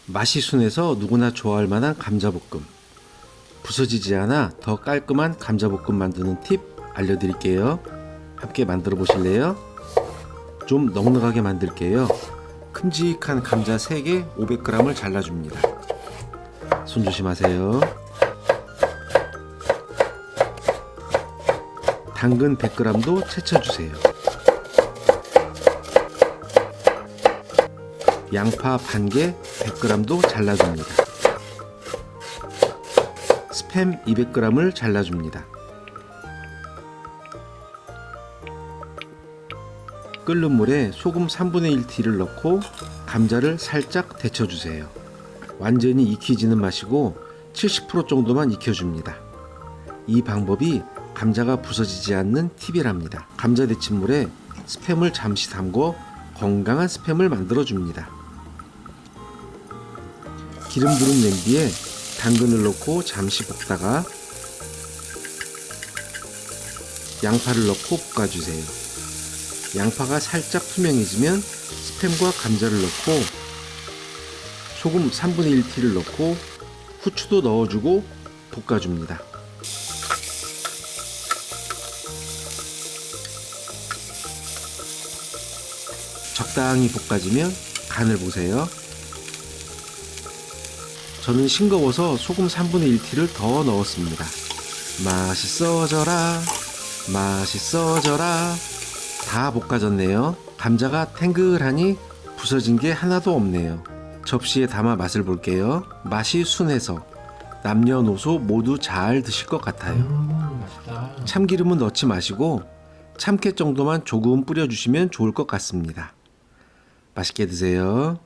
맛이 순해서 누구나 좋아할 만한 감자볶음. 부서지지 않아 더 깔끔한 감자볶음 만드는 팁 알려드릴게요. 함께 만들어 보실래요? 좀 넉넉하게 만들게요. 큼직한 감자 3개 500g을 잘라줍니다. 손 조심하세요. 당근 100g도 채쳐주세요. 양파 반개 100g도 잘라줍니다. 스팸 200g을 잘라줍니다. 끓는 물에 소금 3분의 1티를 넣고 감자를 살짝 데쳐주세요. 완전히 익히지는 마시고 70% 정도만 익혀줍니다. 이 방법이 감자가 부서지지 않는 팁이랍니다. 감자 데친 물에 스팸을 잠시 담궈 건강한 스팸을 만들어줍니다. 기름 두른 냄비에 당근을 넣고 잠시 볶다가 양파를 넣고 볶아주세요. 양파가 살짝 투명해지면 스팸과 감자를 넣고 소금 3분의 1티를 넣고 후추도 넣어주고 볶아줍니다. 적당히 볶아지면 간을 보세요. 저는 싱거워서 소금 3분의 1티를 더 넣었습니다. 맛있어져라, 맛있어져라. 다 볶아졌네요. 감자가 탱글하니 부서진 게 하나도 없네요. 접시에 담아 맛을 볼게요. 맛이 순해서 남녀노소 모두 잘 드실 것 같아요. 맛있다. 참기름은 넣지 마시고 참깨 정도만 조금 뿌려주시면 좋을 것 같습니다. 맛있게 드세요.